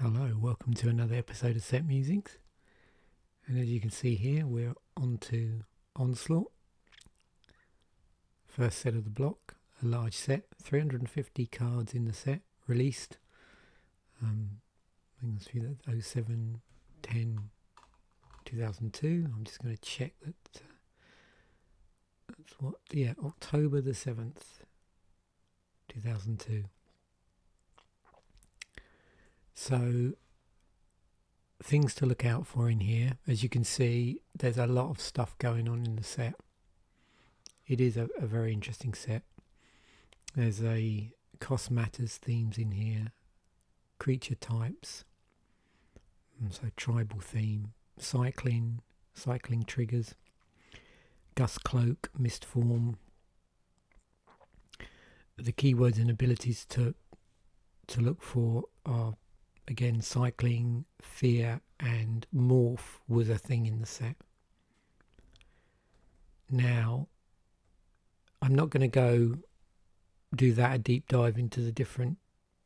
Hello, welcome to another episode of Set Musings. And as you can see here, we're on to Onslaught. First set of the block, a large set, 350 cards in the set, released. I think it's 07, 10, 2002. I'm just going to check that. That's what, yeah, October the 7th, 2002. So, things to look out for in here. As you can see, there's a lot of stuff going on in the set. It is a very interesting set. There's a cost matters themes in here, creature types, so tribal theme, cycling triggers, gust cloak, mist form. The keywords and abilities to look for are, again, cycling, fear, and morph was a thing in the set. Now, I'm not going to go do that a deep dive into the different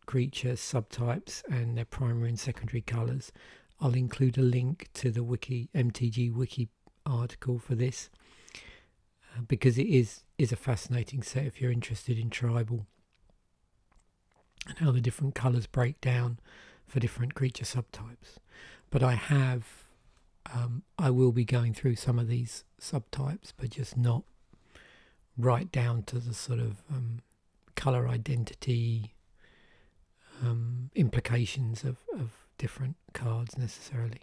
creature subtypes and their primary and secondary colours. I'll include a link to the MTG wiki article for this because it is a fascinating set if you're interested in tribal and how the different colours break down for different creature subtypes. But I will be going through some of these subtypes, but just not right down to the sort of colour identity implications of different cards necessarily.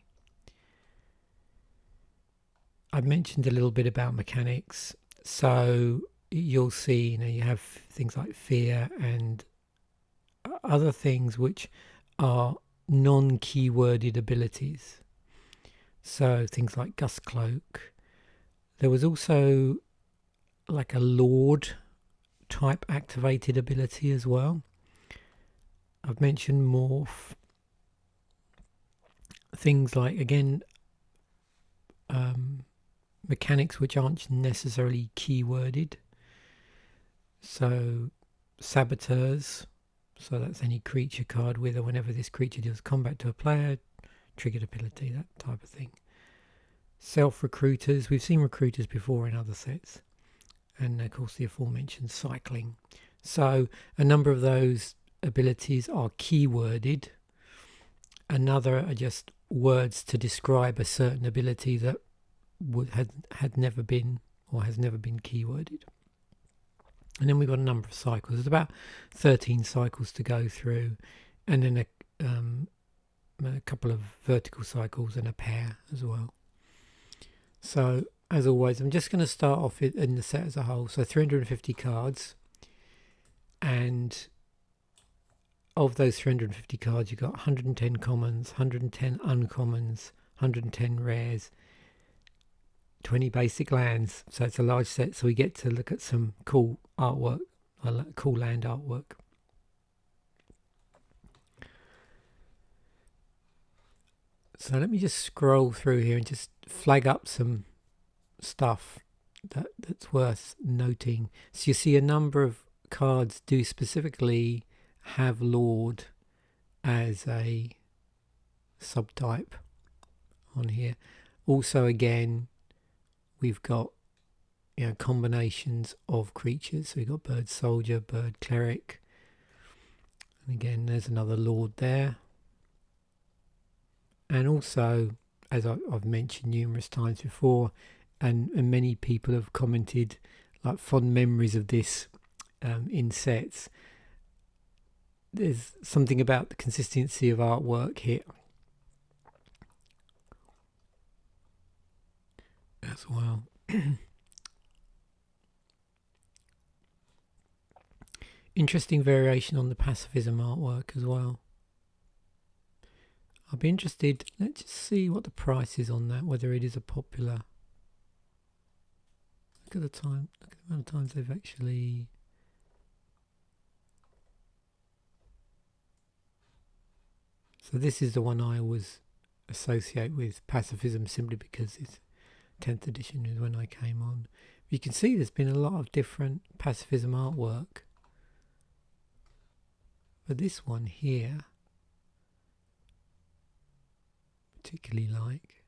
I've mentioned a little bit about mechanics, so you'll see, you have things like fear and other things which are non-keyworded abilities. So things like gust cloak. There was also like a lord type activated ability as well. I've mentioned morph. Things like, again, mechanics which aren't necessarily keyworded. So saboteurs. So that's any creature card with or whenever this creature deals combat to a player, triggered ability, that type of thing. Self-recruiters. We've seen recruiters before in other sets. And of course the aforementioned cycling. So a number of those abilities are keyworded. Another are just words to describe a certain ability that had never been or has never been keyworded. And then we've got a number of cycles. There's about 13 cycles to go through, and then a couple of vertical cycles and a pair as well. So, as always, I'm just going to start off in the set as a whole. So 350 cards, and of those 350 cards, you've got 110 commons, 110 uncommons, 110 rares, 20 basic lands. So it's a large set, so we get to look at some cool artwork, cool land artwork. So let me just scroll through here and just flag up some stuff that's worth noting. So you see a number of cards do specifically have Lord as a subtype on here. Also, again, we've got combinations of creatures. So we've got bird soldier, bird cleric, and again there's another Lord there. And also, as I've mentioned numerous times before, and many people have commented like fond memories of this in sets, there's something about the consistency of artwork here as well. Interesting variation on the pacifism artwork as well. I'll be interested. Let's just see what the price is on that, whether it is a popular. Look at the time. Look at the amount of times they've actually. So this is the one I always associate with pacifism simply because it's 10th edition is when I came on. You can see there's been a lot of different pacifism artwork. But this one here particularly like.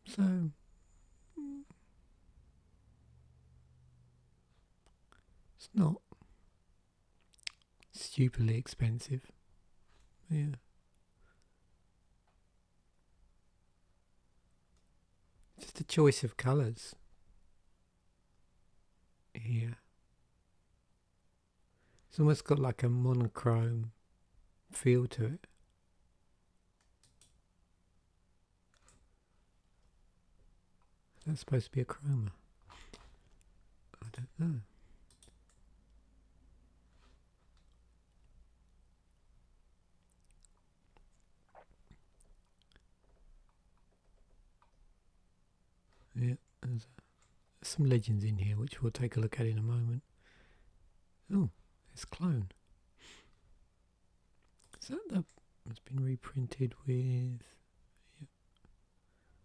So it's not stupidly expensive. Yeah. Just a choice of colours here. It's almost got like a monochrome feel to it. That's supposed to be a chroma. I don't know. Yeah, there's some legends in here which we'll take a look at in a moment. Oh, it's clone. Is that the? It's been reprinted with. Yeah.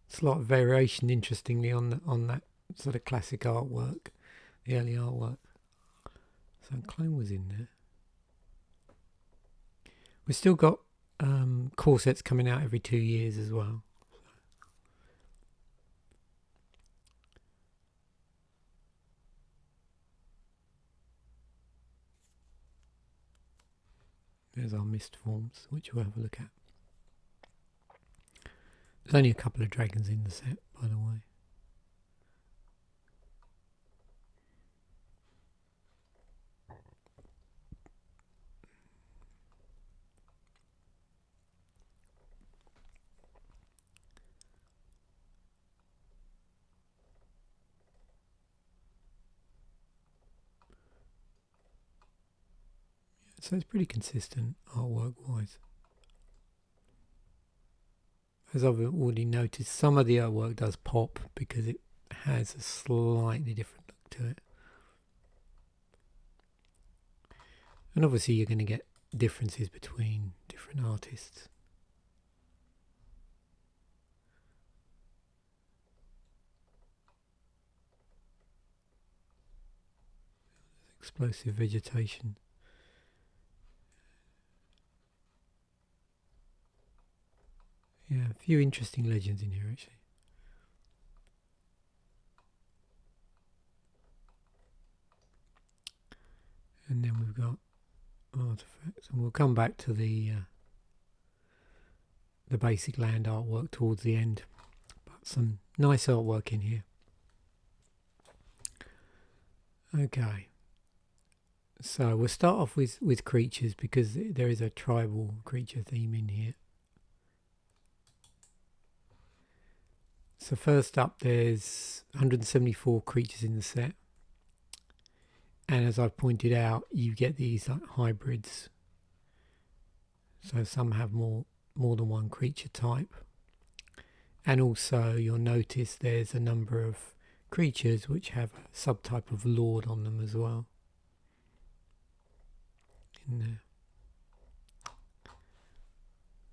It's a lot of variation, interestingly, on that sort of classic artwork, the early artwork. So clone was in there. We've still got core sets coming out every 2 years as well. There's our mist forms, which we'll have a look at. There's only a couple of dragons in the set, by the way. So it's pretty consistent artwork-wise. As I've already noticed, some of the artwork does pop because it has a slightly different look to it. And obviously you're going to get differences between different artists. Explosive vegetation. Yeah, a few interesting legends in here actually. And then we've got artifacts, and we'll come back to the basic land artwork towards the end. But some nice artwork in here. Okay. So we'll start off with creatures because there is a tribal creature theme in here. So first up, there's 174 creatures in the set, and as I've pointed out, you get these like hybrids. So some have more than one creature type, and also you'll notice there's a number of creatures which have a subtype of lord on them as well. In there.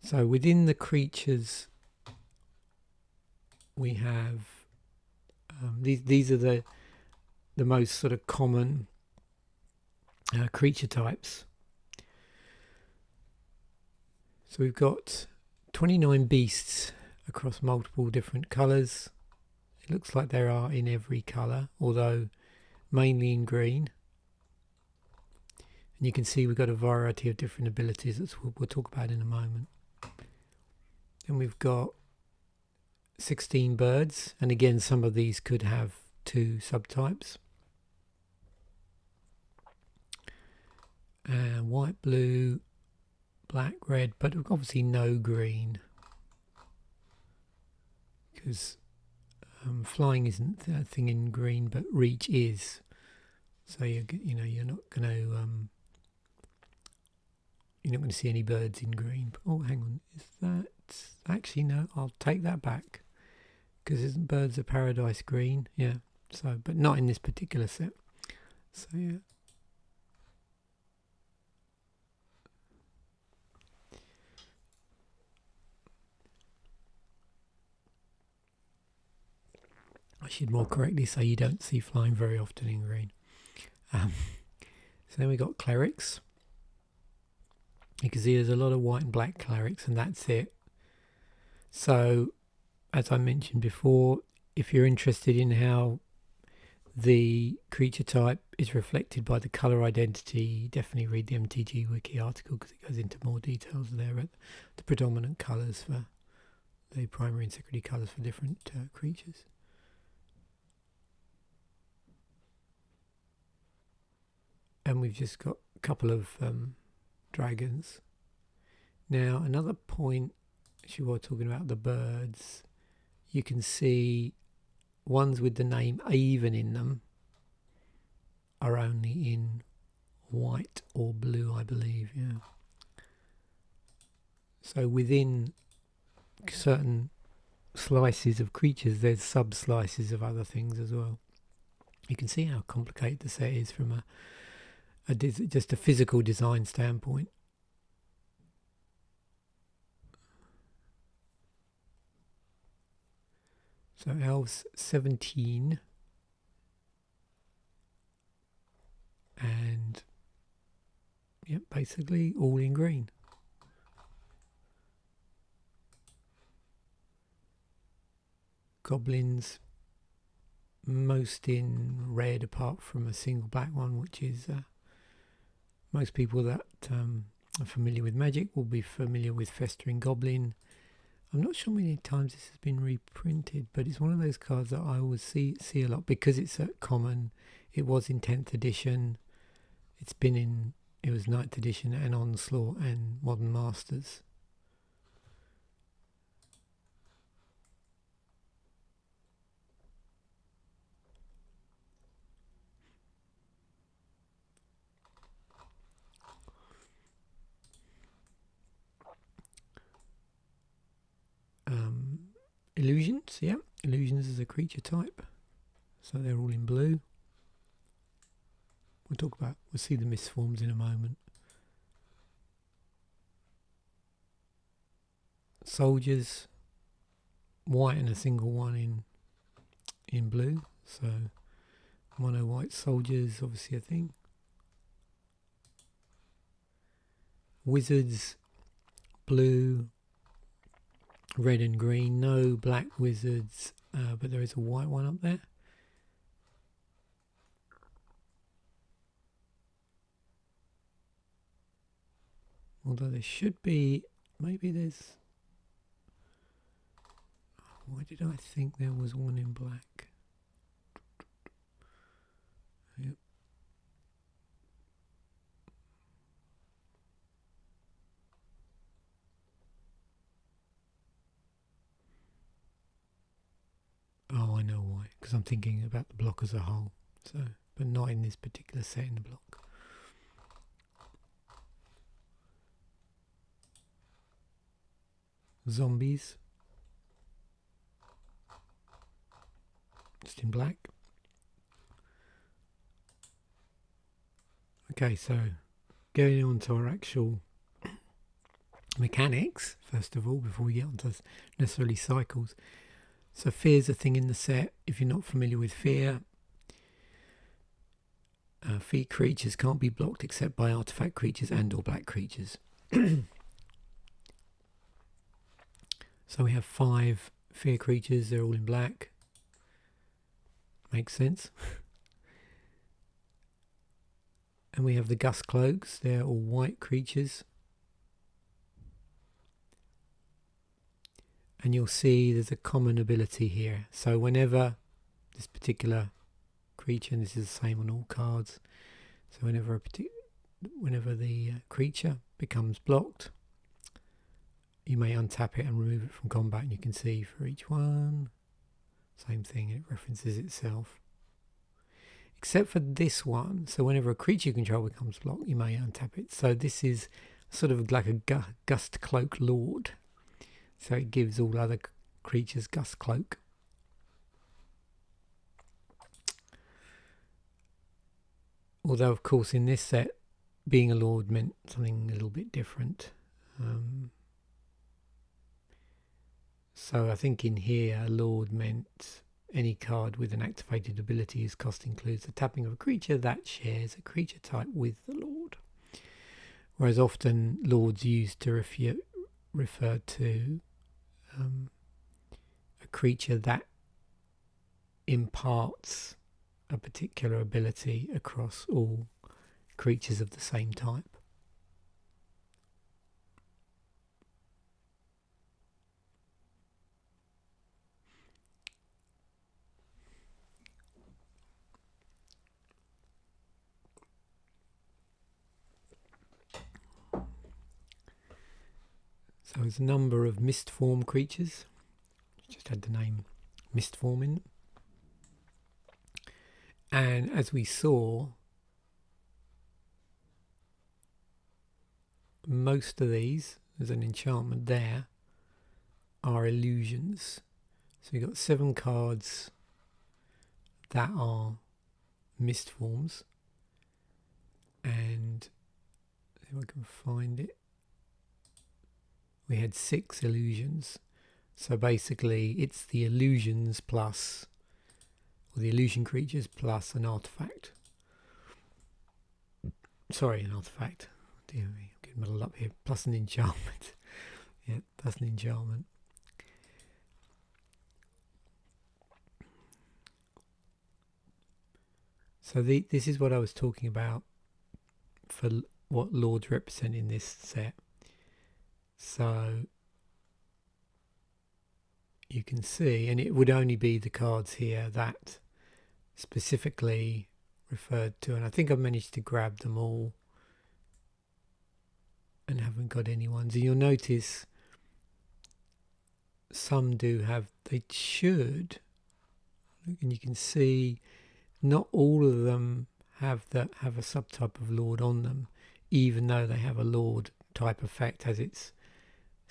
So within the creatures, we have these are the most sort of common creature types. So we've got 29 beasts across multiple different colours. It looks like there are in every colour, although mainly in green. And you can see we've got a variety of different abilities that we'll talk about in a moment. Then we've got 16 birds, and again some of these could have 2 subtypes. White, blue, black, red, but obviously no green, because flying isn't a thing in green, but reach is. So you're not going to see any birds in green. Oh, hang on, is that actually no? I'll take that back, because isn't Birds of Paradise green? Yeah. So, but not in this particular set. So yeah. I should more correctly say you don't see flying very often in green. So then we got Clerics. You can see there's a lot of white and black clerics, and that's it. So, as I mentioned before, if you're interested in how the creature type is reflected by the colour identity, definitely read the MTG Wiki article, because it goes into more details there at the predominant colours for the primary and secondary colours for different creatures. And we've just got a couple of dragons. Now, another point, actually while talking about the birds, you can see ones with the name Avon in them are only in white or blue, I believe, yeah. So within certain slices of creatures, there's sub-slices of other things as well. You can see how complicated the set is from just a physical design standpoint. So elves 17, and yep, basically all in green. Goblins most in red, apart from a single black one, which is most people that are familiar with Magic will be familiar with Festering Goblin. I'm not sure how many times this has been reprinted, but it's one of those cards that I always see a lot because it's common. It was in 10th edition. It was 9th edition and Onslaught and Modern Masters. Illusions, yeah. Illusions is a creature type. So they're all in blue. We'll see the misforms in a moment. Soldiers, white and a single one in blue. So mono white soldiers, obviously a thing. Wizards, blue, red and green. No black wizards, but there is a white one up there. Although there should be, maybe there's... Why did I think there was one in black? Yep. Oh, I know why. Because I'm thinking about the block as a whole. So, but not in this particular set in the block. Zombies. Just in black. Okay, so going on to our actual mechanics, first of all, before we get onto necessarily cycles. So fear's a thing in the set. If you're not familiar with fear, fear creatures can't be blocked except by artifact creatures and or black creatures. So we have 5 fear creatures, they're all in black. Makes sense. And we have the Gust Cloaks, they're all white creatures. And you'll see there's a common ability here. So whenever this particular creature, and this is the same on all cards, so whenever the creature becomes blocked, you may untap it and remove it from combat, and you can see for each one, same thing, it references itself. Except for this one, so whenever a creature you control becomes blocked, you may untap it. So this is sort of like a Gust Cloak Lord. So it gives all other creatures Gust Cloak. Although, of course, in this set, being a Lord meant something a little bit different. So I think in here, a Lord meant any card with an activated ability whose cost includes the tapping of a creature that shares a creature type with the Lord. whereas often lords used to refer to a creature that imparts a particular ability across all creatures of the same type. So there's a number of mist form creatures. Just had the name mist form in. And as we saw, most of these, there's an enchantment there, are illusions. So we've got 7 cards that are mist forms. And if I can find it, we had 6 illusions. So basically it's the illusions plus, or the illusion creatures plus an artifact. Sorry, an artifact. Dear me, I'm getting muddled up here. Plus an enchantment. Yeah, plus an enchantment. So this is what I was talking about for what lords represent in this set. So you can see, and it would only be the cards here that specifically referred to, and I think I've managed to grab them all and haven't got any ones. And you'll notice some do have, they should, and you can see not all of them have a subtype of lord on them, even though they have a lord type effect as it's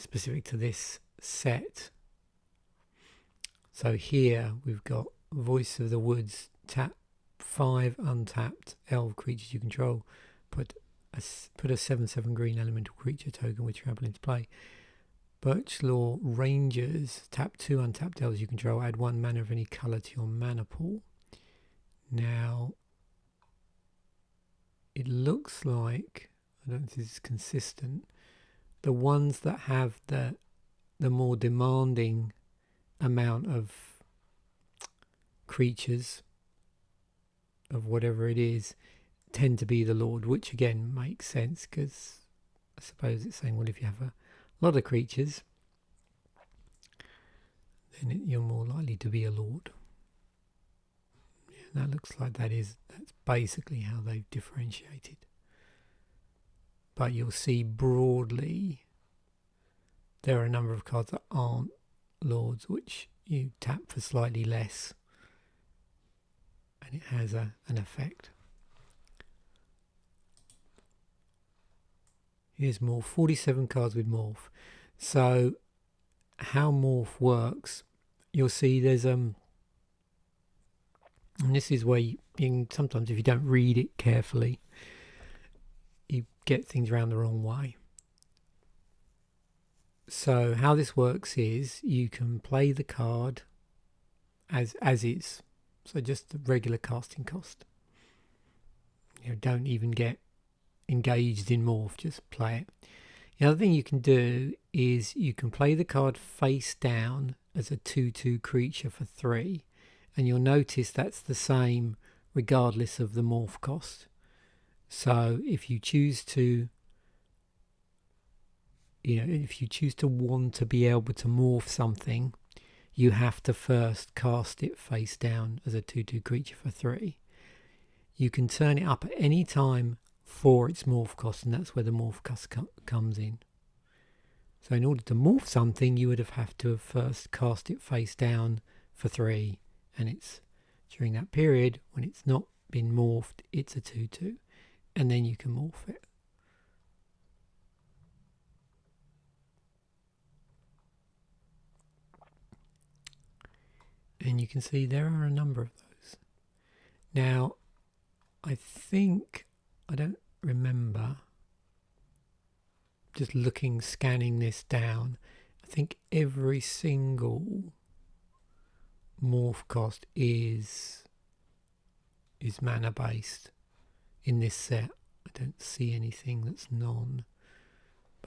specific to this set. So here we've got Voice of the Woods, tap 5 untapped elf creatures you control, put a 7/7 green elemental creature token with trample into play. Birchlaw Rangers, tap 2 untapped elves you control, add 1 mana of any colour to your mana pool. Now it looks like, I don't know if this is consistent, the ones that have the more demanding amount of creatures of whatever it is tend to be the lord, which again makes sense, because I suppose it's saying, well, if you have a lot of creatures, then you're more likely to be a lord. Yeah, that looks like that's basically how they've differentiated. But you'll see broadly there are a number of cards that aren't lords, which you tap for slightly less, and it has an effect. Here's Morph, 47 cards with Morph. So how Morph works, you'll see there's and this is where you can, sometimes if you don't read it carefully, you get things around the wrong way. So how this works is you can play the card as is, so just the regular casting cost. You know, don't even get engaged in Morph, just play it. The other thing you can do is you can play the card face down as a 2/2 creature for 3, and you'll notice that's the same regardless of the Morph cost. So if you choose to, if you choose to want to be able to morph something, you have to first cast it face down as a 2/2 creature for 3. You can turn it up at any time for its morph cost, and that's where the morph cost comes in. So in order to morph something, you would have to have first cast it face down for 3, and it's during that period when it's not been morphed, it's a 2/2, and then you can morph it. And you can see there are a number of those. Now, I think, I don't remember, just scanning this down, I think every single morph cost is mana based in this set. I don't see anything that's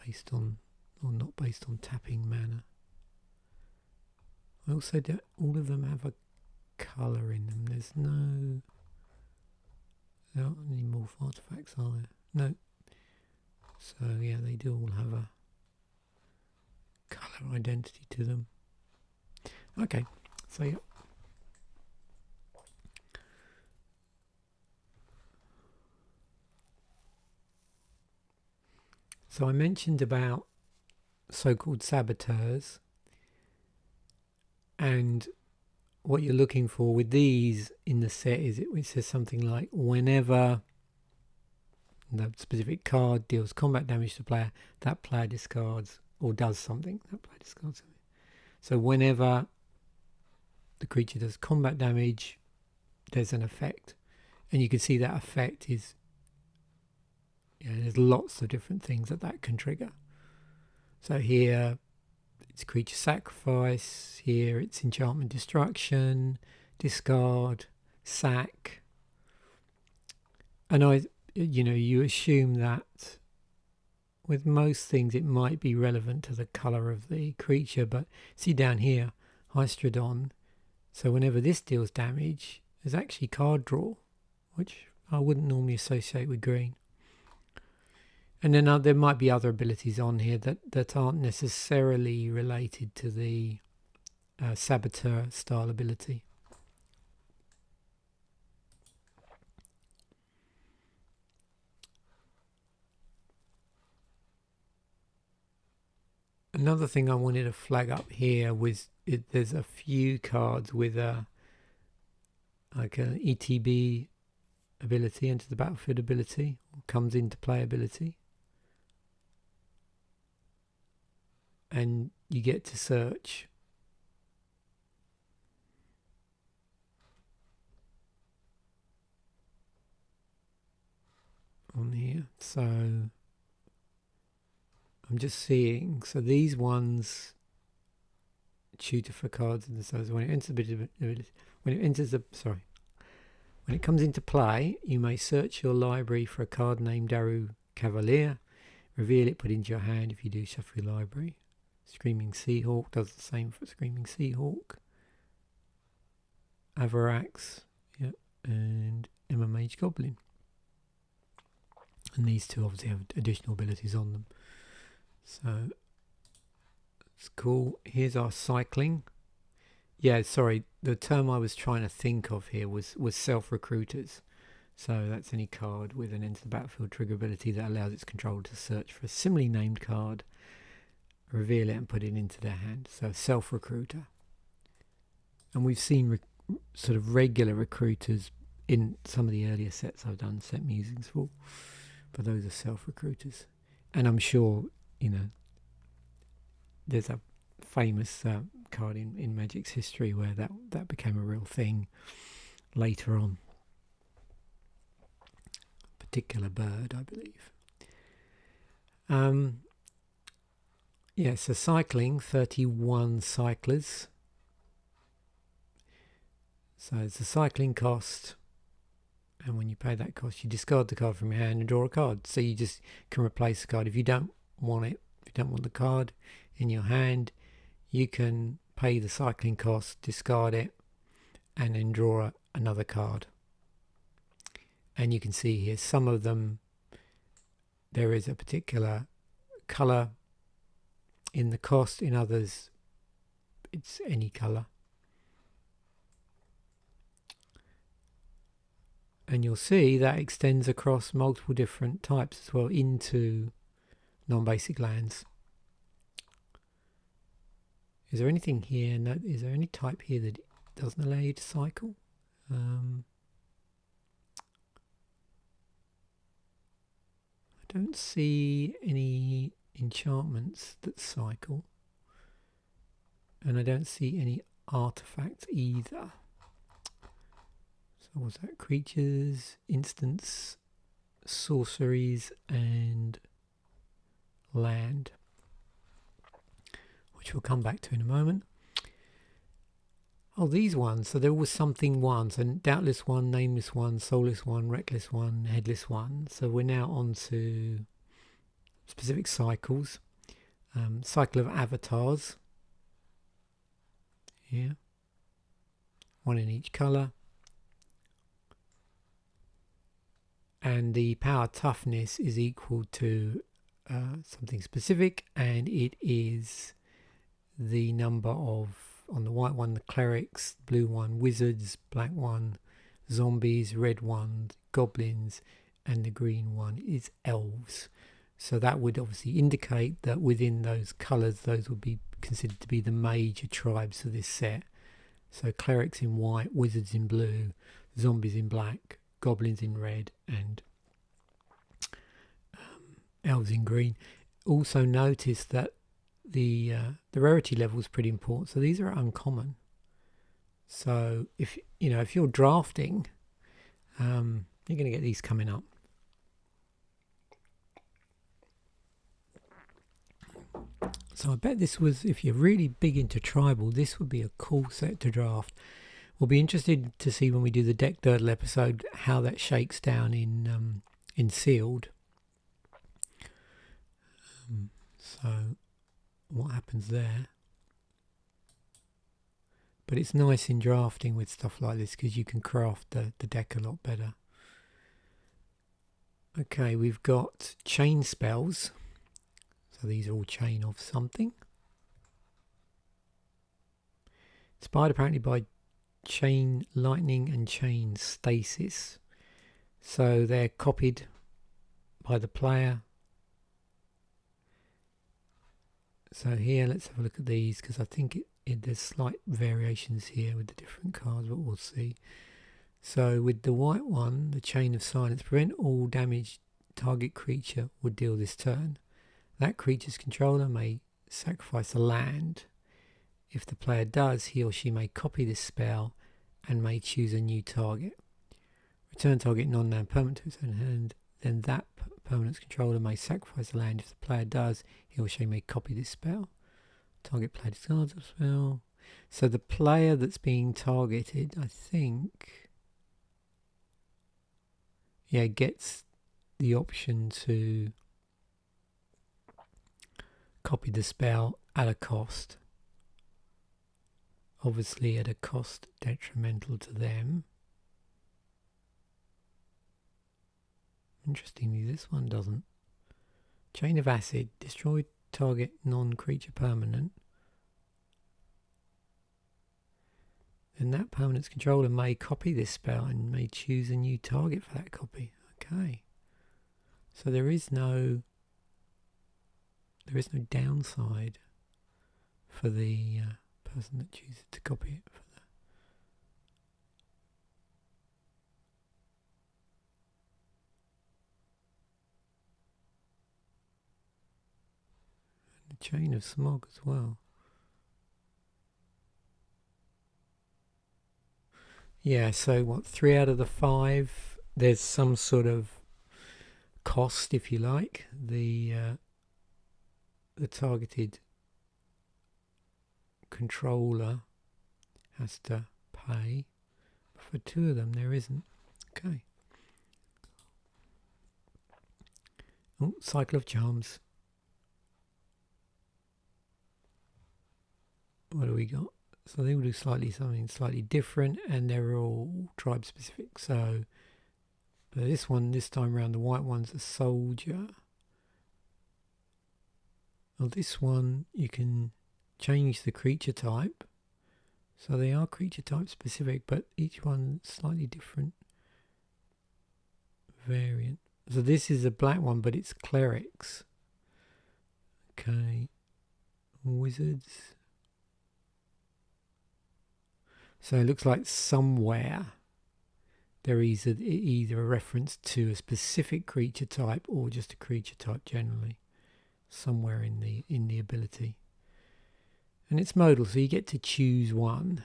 based on, or not based on tapping mana. I also do, all of them have a colour in them. There aren't any morph artifacts, are there? No. So yeah, they do all have a colour identity to them. Okay, so yeah. So I mentioned about so-called saboteurs, and what you're looking for with these in the set is it says something like, whenever the specific card deals combat damage to player, that player discards or does something. That player discards something. So whenever the creature does combat damage, there's an effect, and you can see that effect is, there's lots of different things that can trigger. So here it's creature sacrifice, here it's enchantment destruction, discard, sack. And you assume that with most things it might be relevant to the colour of the creature, but see down here, Hystrodon, so whenever this deals damage, there's actually card draw, which I wouldn't normally associate with green. And then there might be other abilities on here that aren't necessarily related to the saboteur style ability. Another thing I wanted to flag up here was there's a few cards with an ETB ability, enter the battlefield ability, or comes into play ability. And you get to search on here. So I'm just seeing, so these ones tutor for cards in the size when it enters when it comes into play, you may search your library for a card named Daru Cavalier, reveal it, put it into your hand. If you do, shuffle your library. Screaming Seahawk does the same for Screaming Seahawk. Avarax, yep, and Emma Mage Goblin. And these two obviously have additional abilities on them. So it's cool. Here's our cycling. Yeah, sorry, the term I was trying to think of here was self-recruiters. So that's any card with an enter the battlefield trigger ability that allows its controller to search for a similarly named card, reveal it and put it into their hand. So self-recruiter. And we've seen sort of regular recruiters in some of the earlier sets I've done set musings for, but those are self-recruiters. And I'm sure, there's a famous card in Magic's history where that became a real thing later on. Particular bird, I believe. So cycling, 31 cyclers. So it's a cycling cost, and when you pay that cost, you discard the card from your hand and draw a card. So you just can replace the card. If you don't want it, if you don't want the card in your hand, you can pay the cycling cost, discard it, and then draw another card. And you can see here some of them, there is a particular colour in the cost, in others it's any colour. And you'll see that extends across multiple different types as well into non-basic lands. Is there anything here? No, is there any type here that doesn't allow you to cycle? I don't see any enchantments that cycle, and I don't see any artifacts either. So what's that? Creatures, instants, sorceries, and land, which we'll come back to in a moment. Oh, these ones. So there was something ones, and doubtless one, nameless one, soulless one, reckless one, headless one. So we're now on to specific cycles. Cycle of avatars. Here. One in each colour. And the power toughness is equal to something specific, and it is the number of, on the white one, the clerics, blue one, wizards, black one, zombies, red one, goblins, and the green one is elves. So that would obviously indicate that within those colours, those would be considered to be the major tribes of this set. So clerics in white, wizards in blue, zombies in black, goblins in red, and elves in green. Also notice that the rarity level is pretty important. So these are uncommon. So if you're drafting, you're going to get these coming up. So I bet this was, if you're really big into tribal, this would be a cool set to draft. We'll be interested to see when we do the Deck Durdle episode how that shakes down in sealed. So what happens there? But it's nice in drafting with stuff like this because you can craft the deck a lot better. Okay, we've got chain spells. So these are all chain of something. Inspired apparently by chain lightning and chain stasis. So they're copied by the player. So here, let's have a look at these because I think there's slight variations here with the different cards, but we'll see. So with the white one, the chain of silence, prevent all damage target creature would deal this turn. That creature's controller may sacrifice a land. If the player does, he or she may copy this spell and may choose a new target. Return target non-land permanent to its own hand. Then that permanent's controller may sacrifice a land. If the player does, he or she may copy this spell. Target player discards a spell. So the player that's being targeted, I think, gets the option to copy the spell at a cost. Obviously at a cost detrimental to them. Interestingly, this one doesn't. Chain of Acid. Destroy target non-creature permanent. Then that permanent's controller may copy this spell and may choose a new target for that copy. Okay. So there is no downside for the person that chooses to copy it. And the Chain of Smog as well. Yeah, so what, 3 out of the 5, there's some sort of cost, if you like. The targeted controller has to pay. For 2 of them, there isn't. Okay. Oh, Cycle of Charms. What do we got? So they will do something slightly different, and they're all tribe specific. So this time around, the white one's a soldier. Well, this one you can change the creature type. So they are creature type specific, but each one slightly different variant. So this is a black one, but it's clerics. Okay. Wizards. So it looks like somewhere there is either a reference to a specific creature type or just a creature type generally, somewhere in the ability. And it's modal, so you get to choose one.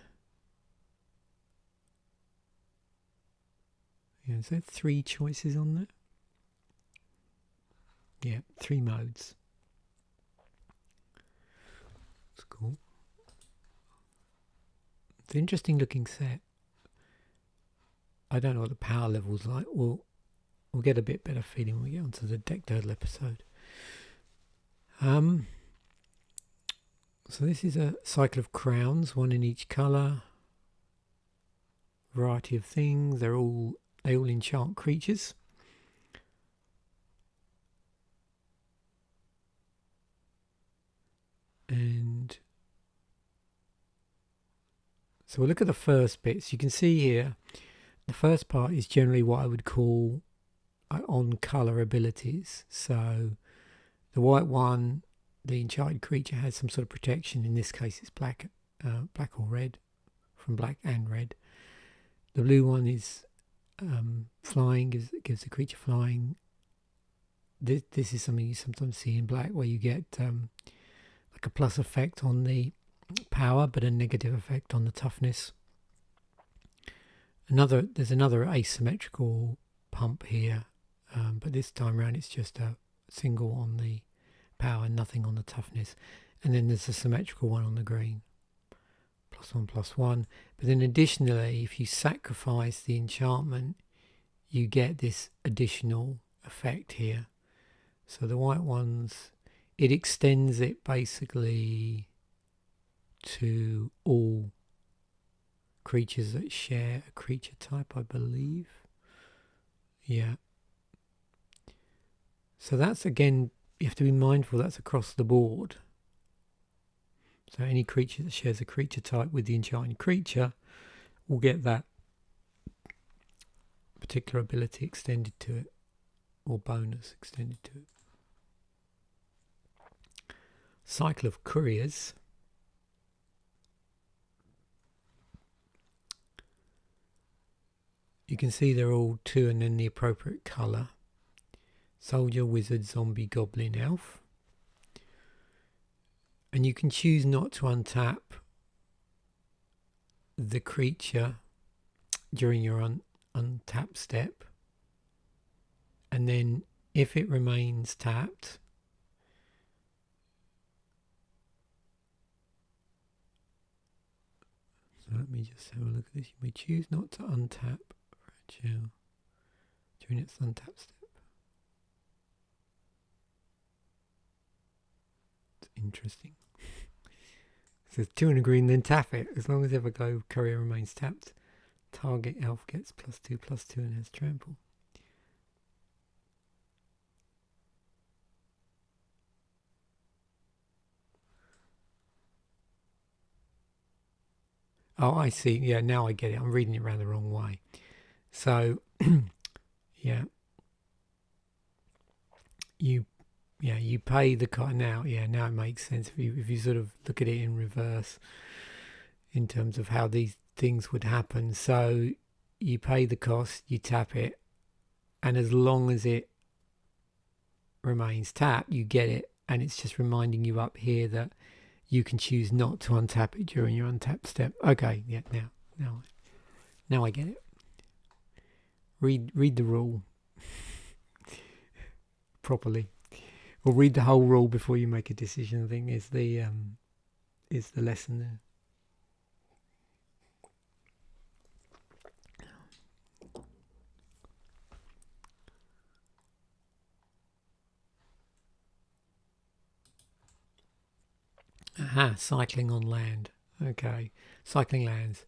Yeah, is there 3 choices on there? Yeah, 3 modes. That's cool. It's an interesting looking set. I don't know what the power level's like. We'll get a bit better feeling when we get onto the Deck Durdle episode. So this is a cycle of crowns, one in each colour. Variety of things. They all enchant creatures. And so we'll look at the first bit. So you can see here, the first part is generally what I would call on colour abilities. So the white one, the enchanted creature, has some sort of protection. In this case, it's black or red, from black and red. The blue one is flying, gives the creature flying. This is something you sometimes see in black, where you get like a plus effect on the power, but a negative effect on the toughness. There's another asymmetrical pump here, but this time around it's just a single on the power, nothing on the toughness. And then there's a symmetrical one on the green, +1/+1. But then additionally, if you sacrifice the enchantment, you get this additional effect here. So the white ones, it extends it basically to all creatures that share a creature type, I believe. Yeah. So that's, again, you have to be mindful that's across the board. So any creature that shares a creature type with the enchanted creature will get that particular ability extended to it, or bonus extended to it. Cycle of couriers. You can see they're all 2 and then the appropriate colour. Soldier, wizard, zombie, goblin, elf. And you can choose not to untap the creature during your untap step. And then if it remains tapped, so let me just have a look at this. You may choose not to untap Fragile during its untap step. It's interesting. It says 2 and a green, then tap it. As long as Everglow courier remains tapped, target elf gets +2/+2 and has trample. Oh, I see. Yeah, now I get it. I'm reading it around the wrong way. So, yeah. You pay the cost now. Yeah, now it makes sense if you sort of look at it in reverse in terms of how these things would happen. So you pay the cost, you tap it, and as long as it remains tapped, you get it, and it's just reminding you up here that you can choose not to untap it during your untap step. Okay, yeah, now I get it. Read the rule properly, or read the whole rule before you make a decision. I think is the lesson there. Aha, cycling on land. Okay, cycling lands.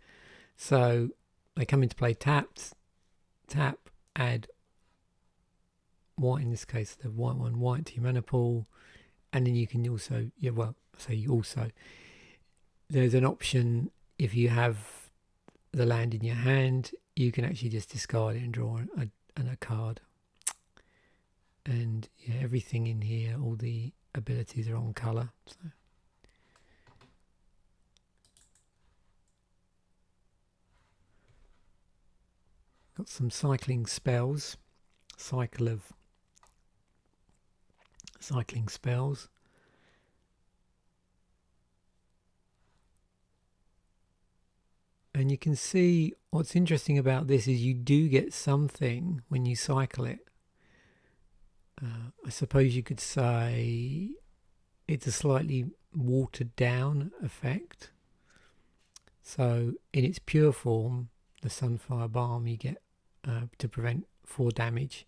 So they come into play tapped, tap, add white, in this case the white one, white to your mana pool, and then you can also, there's an option if you have the land in your hand, you can actually just discard it and draw a card. And yeah, everything in here, all the abilities are on colour. So. Got some cycling spells, cycling spells. And you can see what's interesting about this is you do get something when you cycle it. I suppose you could say it's a slightly watered down effect. So in its pure form, the Sunfire Balm you get to prevent 4 damage.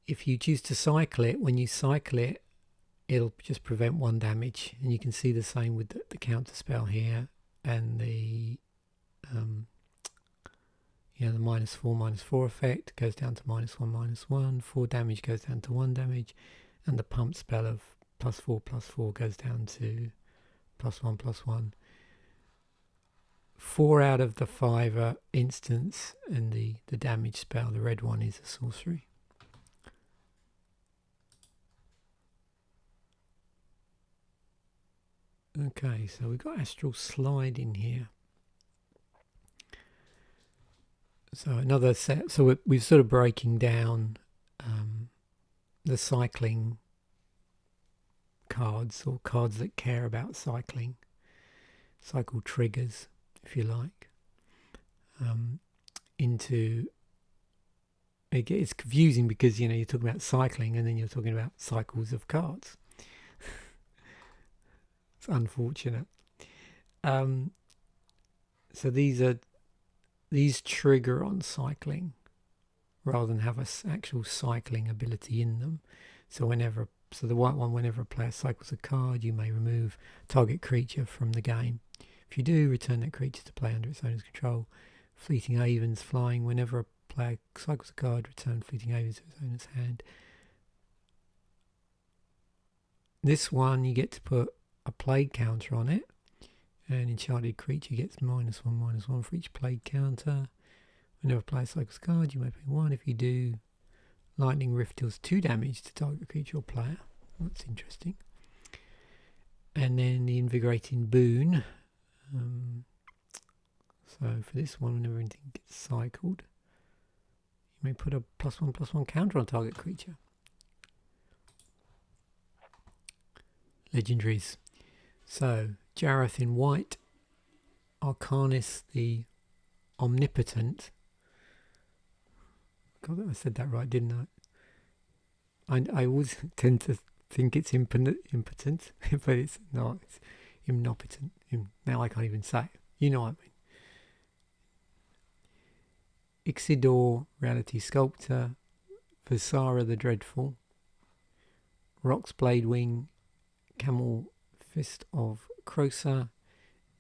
If you choose to cycle it, when you cycle it, it'll just prevent 1 damage. And you can see the same with the counter spell here, and the the -4/-4 effect goes down to -1/-1. 4 damage goes down to 1 damage, and the pump spell of +4/+4 goes down to +1/+1. 4 out of the 5 are instants, and the damage spell, the red one, is a sorcery. Okay, so we've got Astral Slide in here. So another set. So we're sort of breaking down the cycling cards, or cards that care about cycling, cycle triggers, if you like, into. It's confusing because you're talking about cycling and then you're talking about cycles of cards. It's unfortunate. So these trigger on cycling rather than have an actual cycling ability in them. So the white one, whenever a player cycles a card, you may remove target creature from the game. If you do, return that creature to play under its owner's control. Fleeting Avens flying, whenever a player cycles a card, return Fleeting Avens to its owner's hand. This one, you get to put a plague counter on it. An enchanted creature gets -1/-1 for each plague counter. Whenever a player cycles a card, you may pay 1. If you do, Lightning Rift deals 2 damage to target creature or player. That's interesting. And then the Invigorating Boon. So for this one, whenever anything gets cycled, you may put a +1/+1 counter on target creature. Legendaries. So Jareth in white, Arcanis the Omnipotent. God, I said that right, didn't I? I always tend to think it's impotent, but it's not. It's omnipotent. Now I can't even say it. You know what I mean. Ixidor, Rarity Sculptor, Visara the Dreadful, Rock's Bladewing, Camel Fist of Krosa,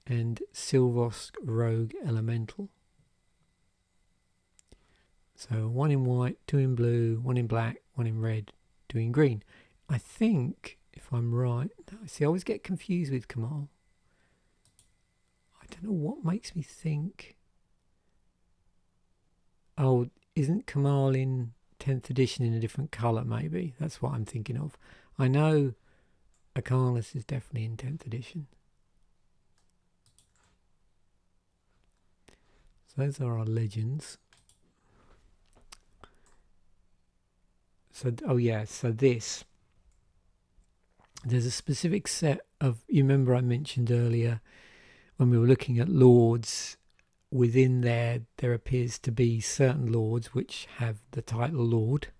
and Sylvosk Rogue Elemental. So 1 in white, 2 in blue, 1 in black, 1 in red, 2 in green. I think, if I'm right, see, I always get confused with Kamal. I don't know what makes me think. Oh, isn't Kamal in 10th edition in a different colour, maybe? That's what I'm thinking of. I know Arcanis is definitely in 10th edition. So those are our legends. So, there's a specific set of, you remember I mentioned earlier when we were looking at lords, within there appears to be certain lords which have the title Lord,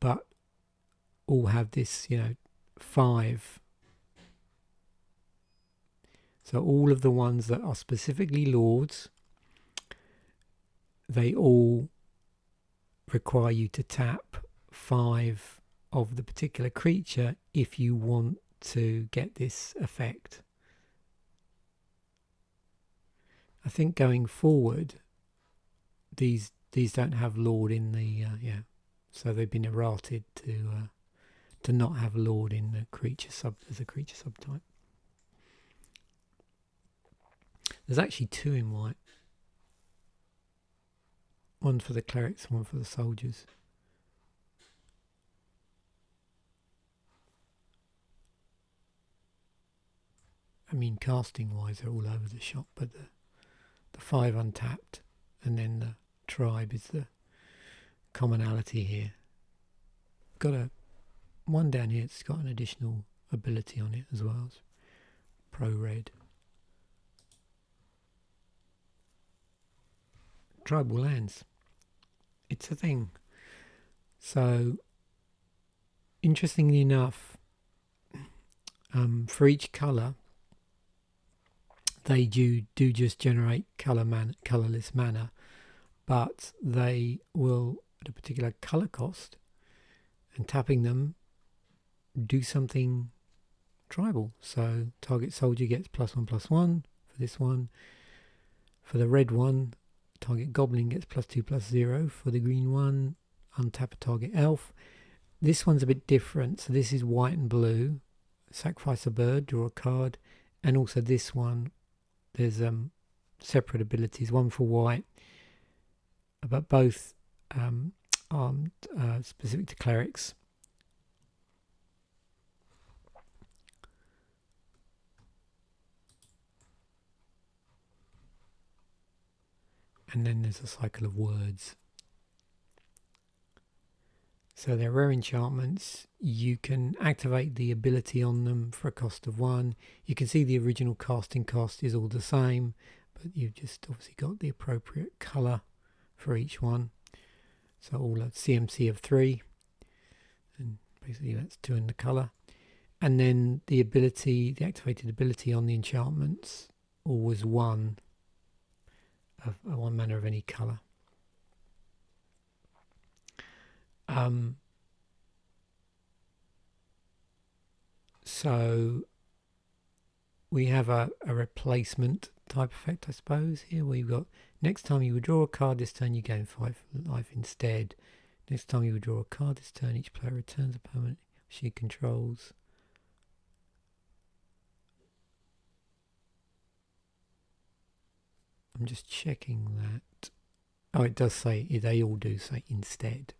but all have this, 5. So all of the ones that are specifically lords, they all require you to tap 5 of the particular creature if you want to get this effect. I think going forward, these don't have Lord in the so they've been errated to not have Lord in the creature as a creature subtype. There's actually 2 in white. One for the clerics, one for the soldiers. I mean, casting wise, they're all over the shop, but the 5 untapped, and then the tribe is the commonality here. Got one down here. It's got an additional ability on it as well as pro red. Tribal lands. It's a thing. So, interestingly enough, for each colour, they do just generate colorless mana, but they will, at a particular color cost, and tapping them, do something tribal. So target soldier gets +1/+1 for this one. For the red one, target goblin gets +2/+0. For the green one, untap a target elf. This one's a bit different. So this is white and blue. Sacrifice a bird, draw a card. And also this one, there's separate abilities. One for white, but both are specific to clerics. And then there's a cycle of words. So they're rare enchantments. You can activate the ability on them for a cost of 1. You can see the original casting cost is all the same, but you've just obviously got the appropriate colour for each one. So all a CMC of 3, and basically that's 2 in the colour. And then the ability, the activated ability on the enchantments, always 1 of 1 mana of any colour. So we have a replacement type effect, I suppose, here, where you've got next time you would draw a card this turn, you gain 5 life instead. Next time you would draw a card this turn, each player returns a permanent she controls. I'm just checking that. Oh, it does say, they all do say instead.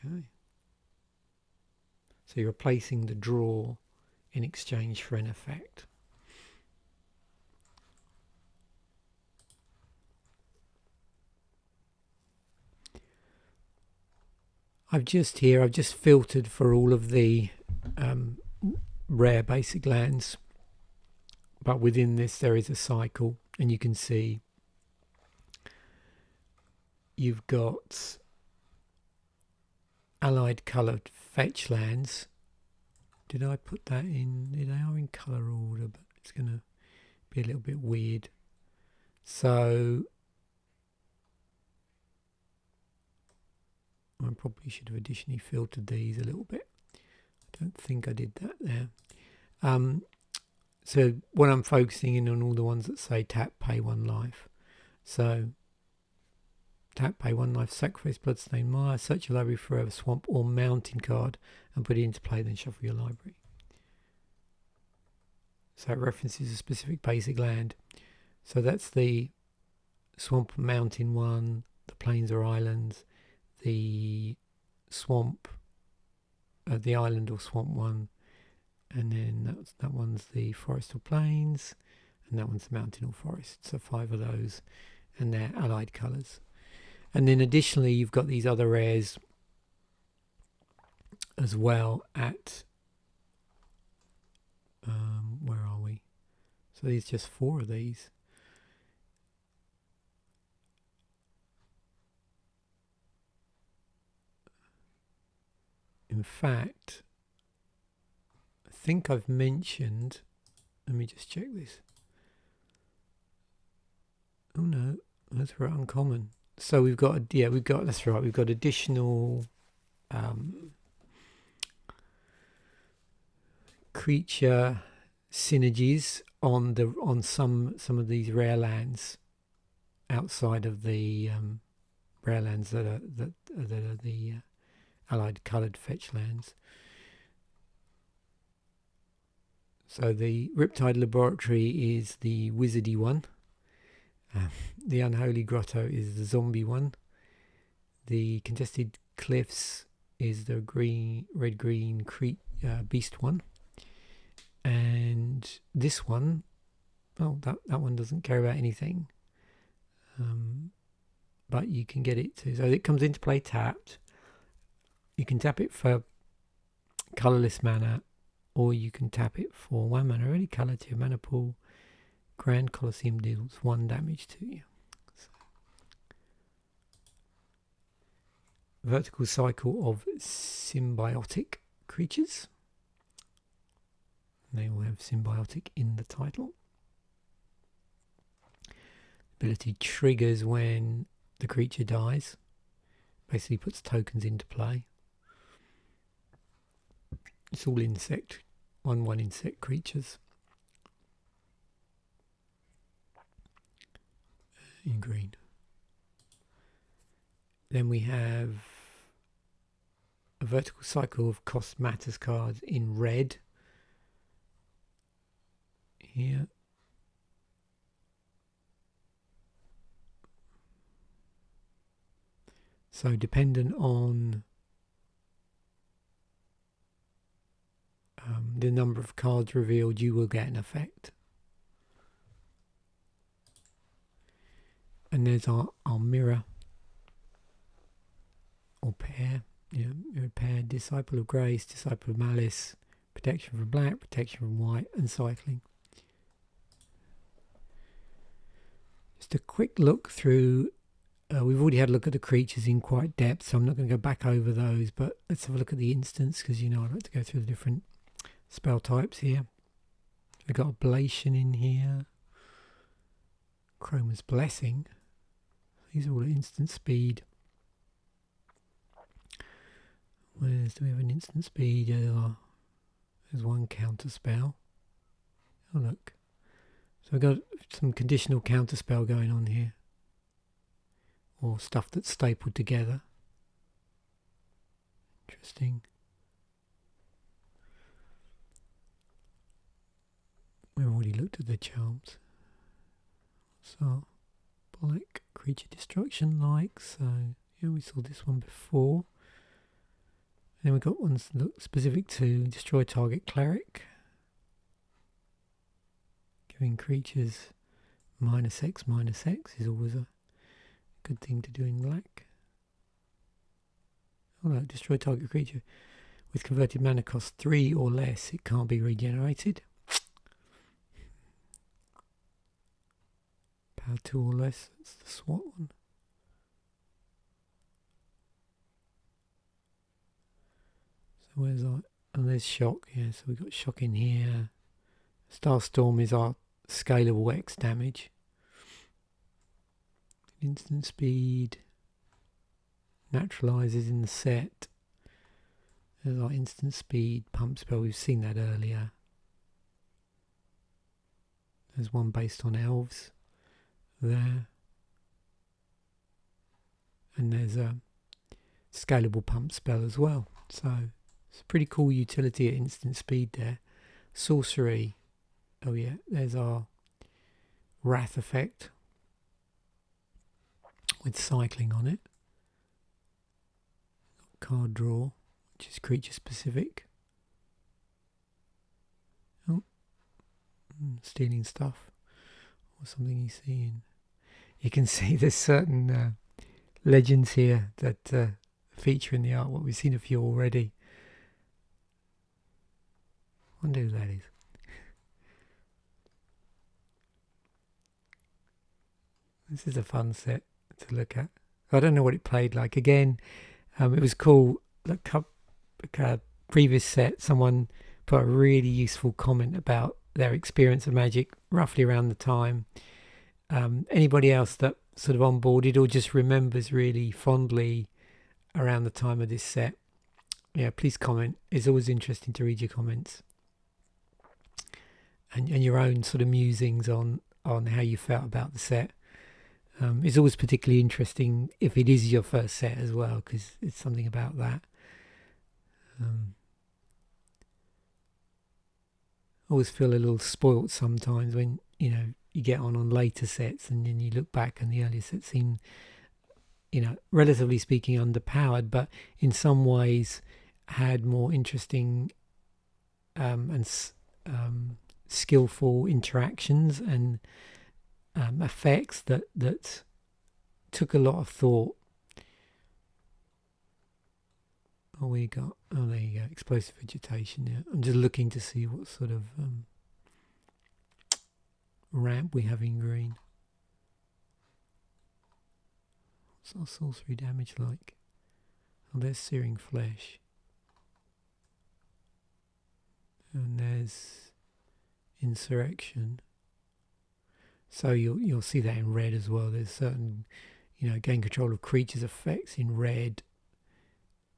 Okay. So you're replacing the draw in exchange for an effect. I've just filtered for all of the rare basic lands, but within this there is a cycle, and you can see you've got allied coloured fetch lands. Did I put that in? They are in colour order, but it's going to be a little bit weird. So I probably should have additionally filtered these a little bit. I don't think I did that there. So what I'm focusing in on all the ones that say tap, pay 1 life. So tap, pay 1 life, sacrifice Bloodstained Mire, search your library for a swamp or mountain card and put it into play, then shuffle your library. So it references a specific basic land. So that's the swamp mountain one, the plains or islands, the swamp, the island or swamp one, and then that one's the forest or plains, and that one's the mountain or forest. So 5 of those, and they're allied colours. And then additionally, you've got these other rares as well at, where are we? So there's just 4 of these. In fact, I think I've mentioned, let me just check this. Oh no, that's right, uncommon. So we've got, that's right, we've got additional creature synergies on some of these rare lands outside of the rare lands that are the allied coloured fetch lands. So the Riptide Laboratory is the wizardy one. The Unholy Grotto is the zombie one. The Contested Cliffs is the red-green beast one. And this one, oh, that one doesn't care about anything. But you can get it too. So it comes into play tapped. You can tap it for colourless mana, or you can tap it for 1 mana, any colour to your mana pool. Grand Colosseum deals 1 damage to you. So, vertical cycle of symbiotic creatures. And they all have symbiotic in the title. Ability triggers when the creature dies. Basically puts tokens into play. It's all insect, 1/1 insect creatures. In green. Then we have a vertical cycle of cost matters cards in red. Here. So dependent on the number of cards revealed, you will get an effect. And there's our mirror or pair. Mirror pair, Disciple of Grace, Disciple of Malice, Protection from Black, Protection from White, and Cycling. Just a quick look through. We've already had a look at the creatures in quite depth, so I'm not going to go back over those, but let's have a look at the instance, because I like to go through the different spell types here. We've got Ablation in here, Chroma's Blessing. These are all at instant speed. Do we have an instant speed? There's one counter spell. Oh look. So we've got some conditional counter spell going on here. Or stuff that's stapled together. Interesting. We've already looked at the charms. So, black creature destruction like. So, yeah, we saw this one before. Then we've got ones that look specific to destroy target cleric. Giving creatures -X is always a good thing to do in black. Oh no, destroy target creature with converted mana cost 3 or less. It can't be regenerated. Power 2 or less. That's the SWAT one. So where's our... And there's shock. Yeah, so we've got shock in here. Starstorm is our scalable X damage. Instant speed. Naturalizes in the set. There's our instant speed pump spell. We've seen that earlier. There's one based on elves there. And there's a scalable pump spell as well. So it's a pretty cool utility at instant speed there. Sorcery. Oh yeah, there's our Wrath effect with cycling on it. Card draw, which is creature specific. Oh, stealing stuff or something he's seeing. You can see there's certain legends here that feature in the artwork. We've seen a few already. I wonder who that is. This is a fun set to look at. I don't know what it played like. Again, it was cool. Like a previous set, someone put a really useful comment about their experience of Magic roughly around the time. Anybody else that sort of onboarded or just remembers really fondly around the time of this set, yeah, please comment. It's always interesting to read your comments and your own sort of musings on how you felt about the set. It's always particularly interesting if it is your first set as well, because it's something about that. Always feel a little spoilt sometimes when you get on later sets and then you look back and the earlier sets seem, relatively speaking, underpowered, but in some ways had more interesting and skillful interactions and effects that took a lot of thought. Oh, there you go. Explosive vegetation. Yeah, I'm just looking to see what sort of ramp we have in green. What's our sorcery damage like? Oh, there's Searing Flesh. And there's Insurrection. So you'll see that in red as well. There's certain, gain control of creatures' effects in red,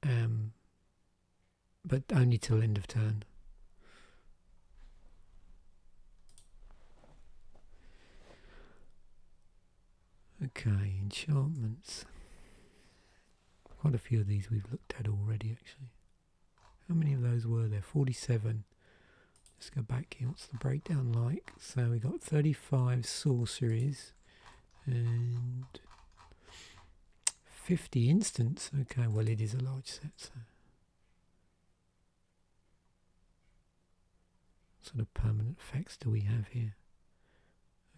but only till end of turn. Okay, enchantments. Quite a few of these we've looked at already, actually. How many of those were there? 47. Let's go back here. What's the breakdown like? So we got 35 sorceries and 50 instants. Okay, well it is a large set. So what sort of permanent effects do we have here?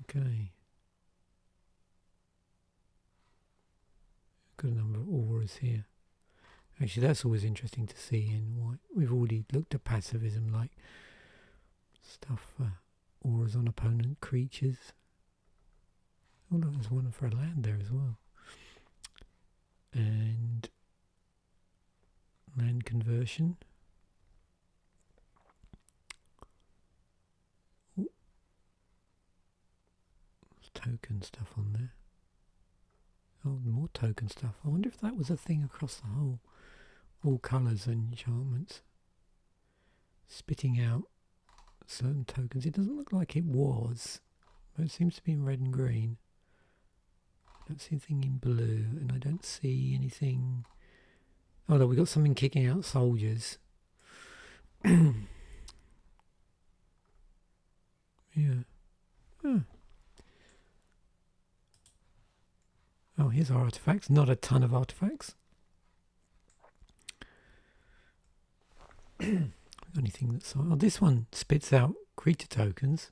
Okay. Got a number of auras here. Actually, that's always interesting to see in white. We've already looked at passivism, like stuff for auras on opponent creatures. Oh no, there's one for a land there as well. And land conversion. Ooh. There's token stuff on there. Oh, more token stuff. I wonder if that was a thing across the whole. All colours and enchantments. Spitting out certain tokens. It doesn't look like it was, but it seems to be in red and green. I don't see anything in blue, and I don't see anything. Oh no, we got something kicking out soldiers. Yeah. Huh. Oh, here's our artifacts. Not a ton of artifacts. Anything that's... Oh, this one spits out creature tokens.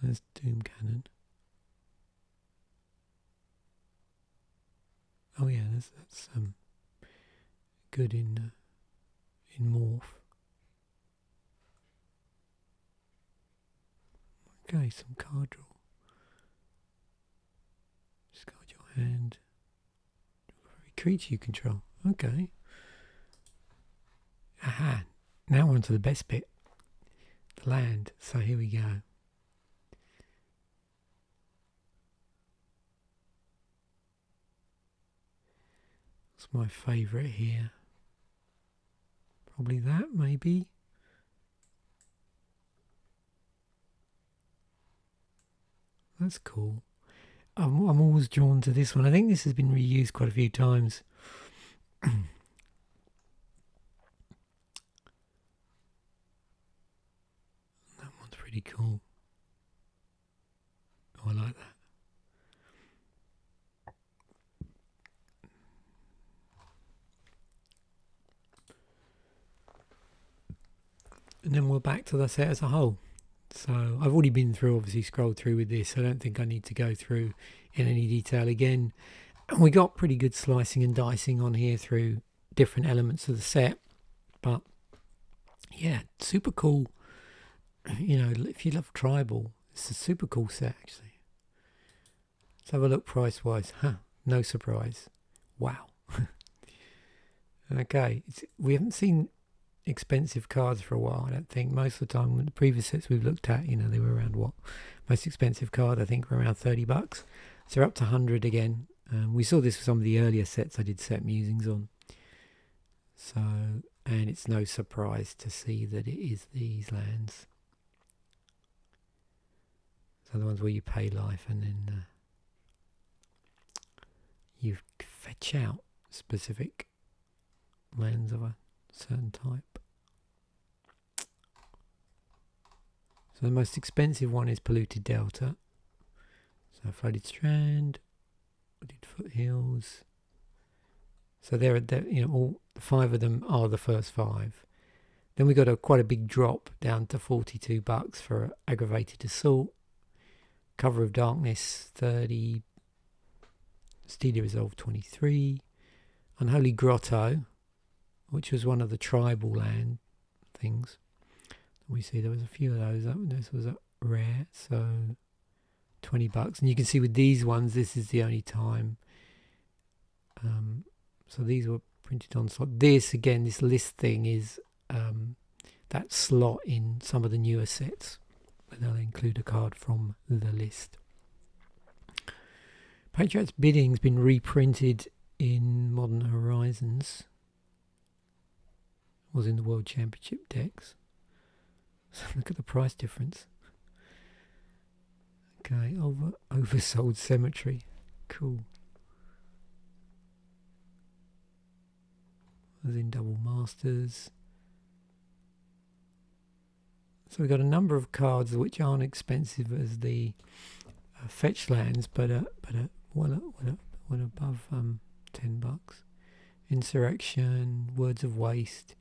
There's Doom Cannon. Oh yeah, that's good in Morph. Okay, some card draw. Discard your hand. Every creature you control. Okay. Aha. Now we're on to the best bit. The land. So here we go. What's my favourite here? Probably that, maybe. That's cool. I'm always drawn to this one. I think this has been reused quite a few times. That one's pretty cool. Oh, I like that. And then we're back to the set as a whole. So I've already been through, obviously scrolled through with this. I don't think I need to go through in any detail again. And we got pretty good slicing and dicing on here through different elements of the set. But yeah, super cool. If you love tribal, it's a super cool set actually. Let's have a look price wise. No surprise. Wow. Okay, we haven't seen expensive cards for a while. I don't think. Most of the time, the previous sets we've looked at, they were around what? Most expensive card I think were around $30. So we're up to 100 again. We saw this with some of the earlier sets I did set Musings on. So, and it's no surprise to see that it is these lands. So the ones where you pay life and then you fetch out specific lands of a certain type. So the most expensive one is Polluted Delta. So Flooded Strand, Wooded Foothills. So there, all 5 of them are the first 5. Then we got quite a big drop down to $42 for Aggravated Assault. Cover of Darkness 30. Steely Resolve 23. Unholy Grotto, which was one of the tribal land things. We see there was a few of those. This was a rare, so $20. And you can see with these ones, this is the only time. So these were printed on slot. This again, this list thing is that slot in some of the newer sets where they'll include a card from the list. Patriot's Bidding's been reprinted in Modern Horizons. Was in the World Championship decks. So look at the price difference. Okay, oversold Cemetery. Cool. Was in Double Masters. So we've got a number of cards which aren't expensive as the fetch lands, but well above $10. Insurrection, Words of Waste,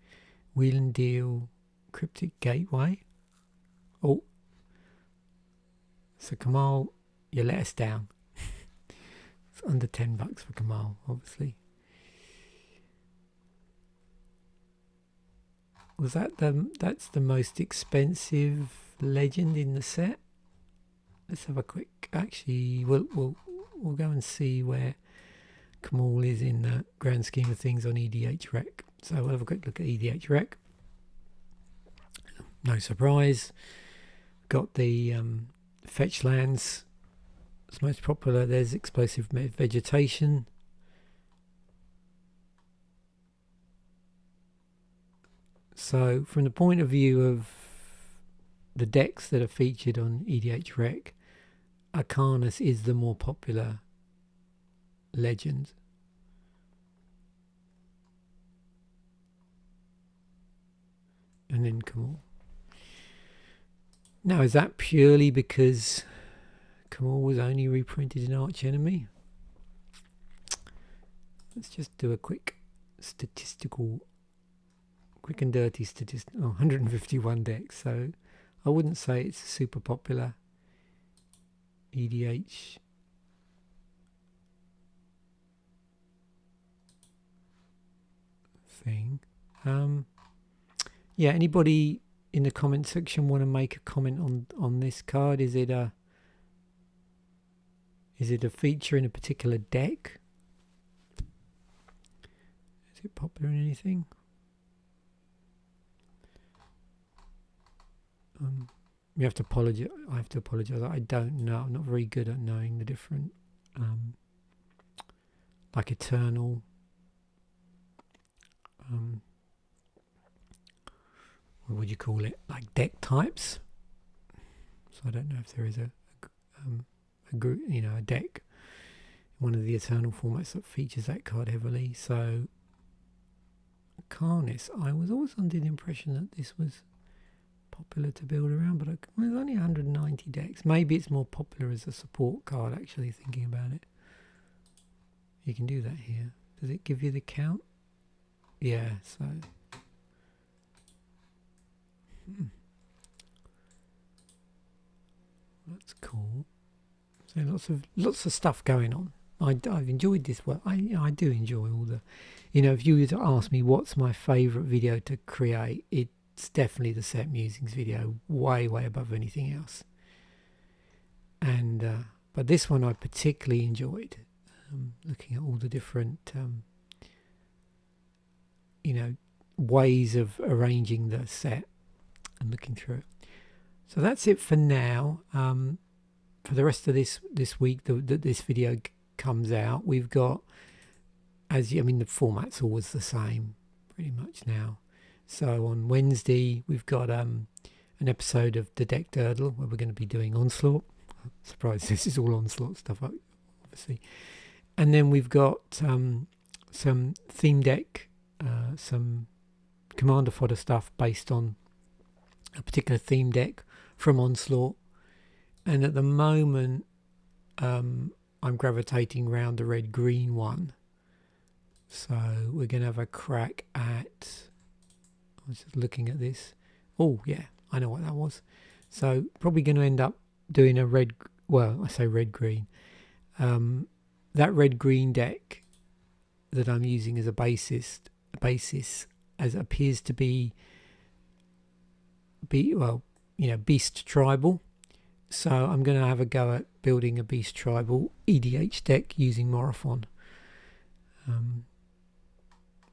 Wheel and Deal, Cryptic Gateway. Oh, so Kamal, you let us down. It's under $10 for Kamal, obviously. Was that that's the most expensive legend in the set? Let's have a quick. Actually, we'll go and see where Kamal is in the grand scheme of things on EDH Rec. So we'll have a quick look at EDH Rec. No surprise. Got the fetch lands. It's most popular. There's Explosive Vegetation. So from the point of view of the decks that are featured on EDH Rec, Arcanus is the more popular legend. And then Kamal. Now, is that purely because Kamal was only reprinted in Arch Enemy? Let's just do a quick and dirty statistic. 151 decks, so I wouldn't say it's a super popular EDH thing. Yeah, anybody in the comment section want to make a comment on this card? Is it a feature in a particular deck? Is it popular in anything? You have to apologize. I have to apologize. I don't know. I'm not very good at knowing the different, like Eternal. What would you call it? Like deck types. So I don't know if there is a group, a deck, one of the Eternal formats that features that card heavily. So Carnis, I was always under the impression that this was popular to build around, but there's only 190 decks. Maybe it's more popular as a support card, actually, thinking about it. You can do that here. Does it give you the count? Yeah, so that's cool. So lots of stuff going on. I've enjoyed this work. I do enjoy all the, if you were to ask me what's my favourite video to create, it's definitely the set Musings video, way above anything else. And but this one I particularly enjoyed, looking at all the different ways of arranging the set and looking through it. So that's it for now. For the rest of this week that this video comes out, we've got, the format's always the same pretty much now. So on Wednesday we've got an episode of The Deck Durdle where we're going to be doing Onslaught. Surprised this is all Onslaught stuff, obviously. And then we've got some theme deck, some Commander fodder stuff based on a particular theme deck from Onslaught. And at the moment I'm gravitating around the red-green one. So we're going to have a crack at... I was just looking at this. Oh, yeah, I know what that was. So probably going to end up doing a red... Well, I say red-green. That red-green deck that I'm using as a basis as appears to be Beast Tribal. So I'm going to have a go at building a Beast Tribal EDH deck using Morophon.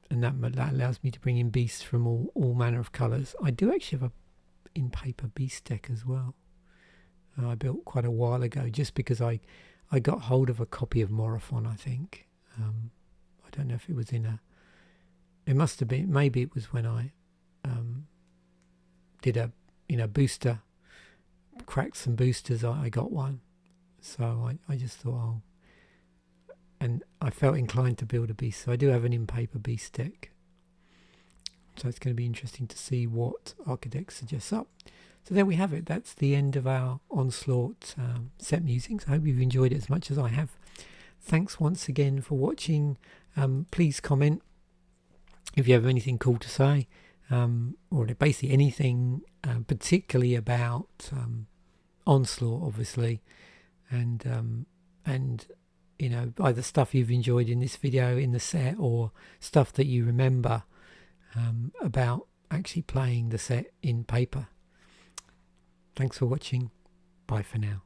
and that allows me to bring in beasts from all manner of colours. I do actually have a in paper beast deck as well. I built quite a while ago, just because I got hold of a copy of Morophon, I think. I don't know if it was it must have been, maybe it was when I did a booster, cracked some boosters, I got one. So I just thought, and I felt inclined to build a beast. So I do have an in paper beast deck. So it's going to be interesting to see what Architect suggests up. So there we have it. That's the end of our Onslaught set musings. I hope you've enjoyed it as much as I have. Thanks once again for watching. Please comment if you have anything cool to say, or basically anything, particularly about Onslaught, obviously, and either stuff you've enjoyed in this video, in the set, or stuff that you remember about actually playing the set in paper. Thanks for watching. Bye for now.